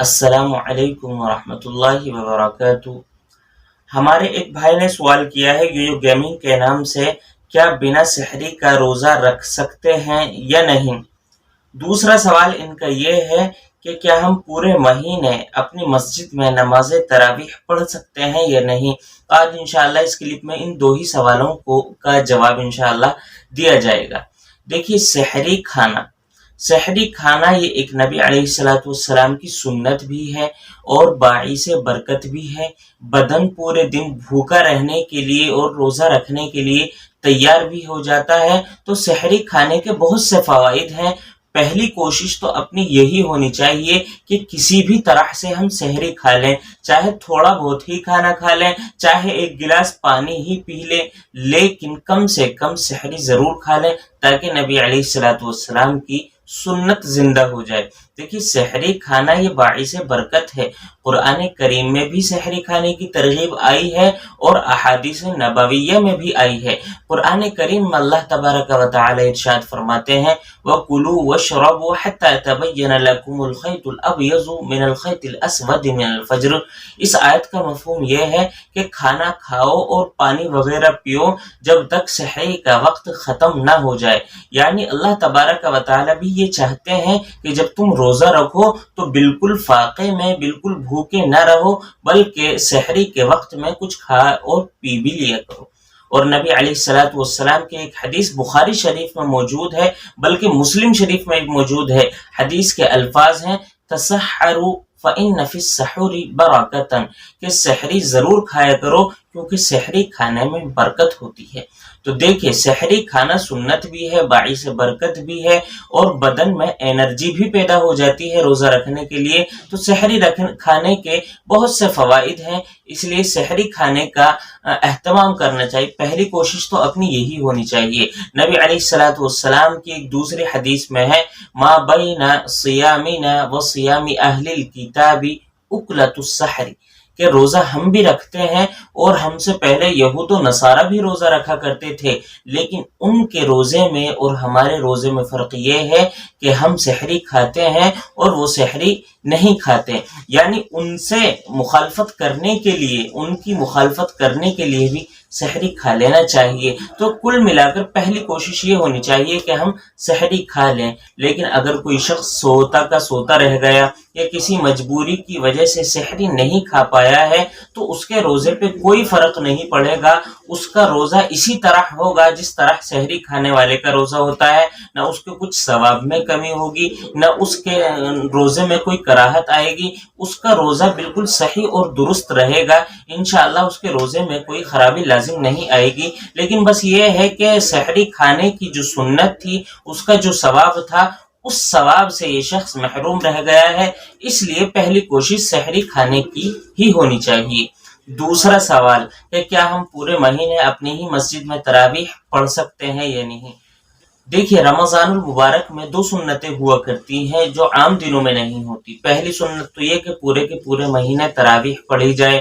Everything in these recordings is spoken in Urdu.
السلام علیکم ورحمۃ اللہ وبرکاتہ۔ ہمارے ایک بھائی نے سوال کیا ہے یو گیمنگ کے نام سے، کیا بنا سحری کا روزہ رکھ سکتے ہیں یا نہیں؟ دوسرا سوال ان کا یہ ہے کہ کیا ہم پورے مہینے اپنی مسجد میں نماز تراویح پڑھ سکتے ہیں یا نہیں؟ آج انشاءاللہ اس کلپ میں ان دو ہی سوالوں کا جواب انشاءاللہ دیا جائے گا۔ دیکھیے، سحری کھانا یہ ایک نبی علیہ الصلوۃ والسلام کی سنت بھی ہے اور باعث برکت بھی ہے۔ بدن پورے دن بھوکا رہنے کے لیے اور روزہ رکھنے کے لیے تیار بھی ہو جاتا ہے۔ تو سحری کھانے کے بہت سے فوائد ہیں۔ پہلی کوشش تو اپنی یہی ہونی چاہیے کہ کسی بھی طرح سے ہم سحری کھا لیں، چاہے تھوڑا بہت ہی کھانا کھا لیں، چاہے ایک گلاس پانی ہی پی لیں، لیکن کم سے کم سحری ضرور کھا لیں تاکہ نبی علیہ الصلوۃ والسلام کی سنت زندہ ہو جائے۔ دیکھیے، سحری کھانا یہ باعث برکت ہے۔ قرآن کریم میں بھی سحری کھانے کی ترغیب آئی ہے اور احادیث نبویہ میں بھی آئی ہے۔ قرآن کریم میں اللہ تبارک و تعالی ارشاد فرماتے ہیں وَكُلُوا وَاشْرَبُوا حَتَّى يَتَبَيَّنَ لَكُمُ الْخَيْطُ الْأَبْيَضُ مِنَ الْخَيْطِ الْأَسْوَدِ مِنَ الْفَجْرِ۔ اس آیت کا مفہوم یہ ہے کہ کھانا کھاؤ اور پانی وغیرہ پیو جب تک سحری کا وقت ختم نہ ہو جائے۔ یعنی اللہ تبارک و تعالی بھی یہ چاہتے ہیں کہ جب تم روزہ رکھو تو بالکل فاقے میں، بالکل بھوکے نہ رہو، بلکہ سحری کے وقت میں کچھ کھا اور پی بھی لیا کرو۔ اور نبی علیہ الصلوۃ والسلام کی ایک حدیث بخاری شریف میں موجود ہے، بلکہ مسلم شریف میں بھی موجود ہے۔ حدیث کے الفاظ ہیں تسحروا فإن فی السحور برکۃ، کہ سحری ضرور کھایا کرو کیونکہ سحری کھانے میں برکت ہوتی ہے۔ تو دیکھیں، سحری کھانا سنت بھی ہے، باعث برکت بھی ہے، اور بدن میں انرجی بھی پیدا ہو جاتی ہے روزہ رکھنے کے لیے۔ تو سحری کھانے کے بہت سے فوائد ہیں، اس لیے سحری کھانے کا اہتمام کرنا چاہیے۔ پہلی کوشش تو اپنی یہی ہونی چاہیے۔ نبی علیہ الصلوۃ والسلام کی ایک دوسری حدیث میں ہے ما بین صیامنا و صیام اہل الکتاب اکلۃ السحر، کہ روزہ ہم بھی رکھتے ہیں اور ہم سے پہلے یہود و نصارہ بھی روزہ رکھا کرتے تھے، لیکن ان کے روزے میں اور ہمارے روزے میں فرق یہ ہے کہ ہم سحری کھاتے ہیں اور وہ سحری نہیں کھاتے۔ یعنی ان سے مخالفت کرنے کے لیے، ان کی مخالفت کرنے کے لیے بھی سحری کھا لینا چاہیے۔ تو کل ملا کر پہلی کوشش یہ ہونی چاہیے کہ ہم سحری کھا لیں۔ لیکن اگر کوئی شخص سوتا کا سوتا رہ گیا یا کسی مجبوری کی وجہ سے سحری نہیں کھا پایا ہے تو اس کے روزے پہ کوئی فرق نہیں پڑے گا، اس کا روزہ اسی طرح ہوگا جس طرح سحری کھانے والے کا روزہ ہوتا ہے۔ نہ اس کے کچھ ثواب میں کمی ہوگی، نہ اس کے روزے میں کوئی کراہت آئے گی، اس کا روزہ بالکل صحیح اور درست رہے گا۔ انشاءاللہ اس کے روزے میں کوئی خرابی لازم نہیں آئے گی۔ لیکن بس یہ ہے کہ سحری کھانے کی جو سنت تھی، اس کا جو ثواب تھا، اس ثواب سے یہ شخص محروم رہ گیا ہے۔ اس لیے پہلی کوشش سحری کھانے کی ہی ہونی چاہیے۔ دوسرا سوال کہ کیا ہم پورے مہینے اپنی ہی مسجد میں تراویح پڑھ سکتے ہیں یا نہیں؟ دیکھیے، رمضان المبارک میں دو سنتیں ہوا کرتی ہیں جو عام دنوں میں نہیں ہوتی۔ پہلی سنت تو یہ کہ پورے کے پورے مہینے تراویح پڑھی جائے۔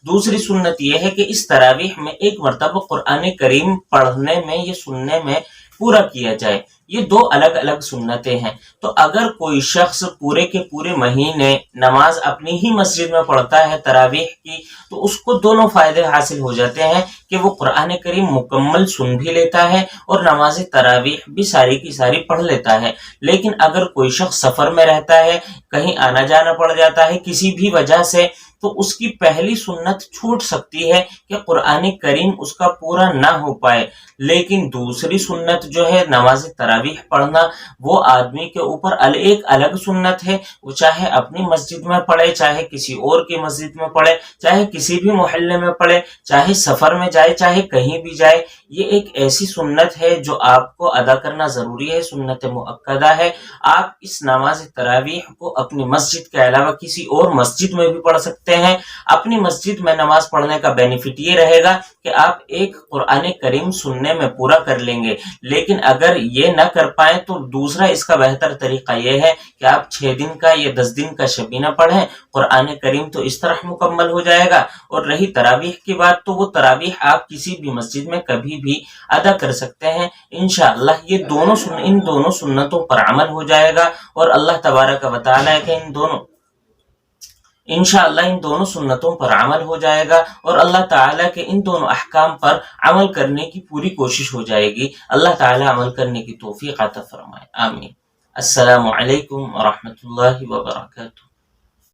دوسری سنت یہ ہے کہ اس تراویح میں ایک مرتبہ قرآن کریم پڑھنے میں یا سننے میں پورا کیا جائے۔ یہ دو الگ الگ سنتیں ہیں۔ تو اگر کوئی شخص پورے کے پورے مہینے نماز اپنی ہی مسجد میں پڑھتا ہے تراویح کی، تو اس کو دونوں فائدے حاصل ہو جاتے ہیں کہ وہ قرآن کریم مکمل سن بھی لیتا ہے اور نماز تراویح بھی ساری کی ساری پڑھ لیتا ہے۔ لیکن اگر کوئی شخص سفر میں رہتا ہے، کہیں آنا جانا پڑ جاتا ہے کسی بھی وجہ سے، تو اس کی پہلی سنت چھوٹ سکتی ہے کہ قرآن کریم اس کا پورا نہ ہو پائے۔ لیکن دوسری سنت جو ہے نماز تراویح پڑھنا، وہ آدمی کے اوپر ایک الگ سنت ہے۔ وہ چاہے اپنی مسجد میں پڑھے، چاہے کسی اور کی مسجد میں پڑھے، چاہے کسی بھی محلے میں پڑھے، چاہے سفر میں جائے، چاہے کہیں بھی جائے، یہ ایک ایسی سنت ہے جو آپ کو ادا کرنا ضروری ہے، سنت مؤکدہ ہے۔ آپ اس نماز تراویح کو اپنی مسجد کے علاوہ کسی اور مسجد میں بھی پڑھ سکتے ہیں۔ اپنی مسجد میں نماز پڑھنے کا بینیفٹ یہ رہے گا کہ آپ ایک قرآن کریم سننے میں پورا کر لیں گے۔ لیکن اگر یہ نہ کر پائیں تو دوسرا اس کا بہتر طریقہ یہ ہے کہ آپ 6 دن کا یا 10 دن کا شبینہ پڑھیں، قرآن کریم تو اس طرح مکمل ہو جائے گا۔ اور رہی تراویح کی بات، تو وہ تراویح آپ کسی بھی مسجد میں کبھی بھی ادا کر سکتے ہیں۔ انشاءاللہ ان دونوں سنتوں پر عمل ہو جائے گا اور اللہ تبارک و تعالیٰ کے ان دونوں انشاءاللہ ان دونوں سنتوں پر عمل ہو جائے گا اور اللہ تعالیٰ کے ان دونوں احکام پر عمل کرنے کی پوری کوشش ہو جائے گی. اللہ تعالیٰ عمل کرنے کی توفیق عطا فرمائے. آمین. السلام علیکم ورحمۃ اللہ وبرکاتہ.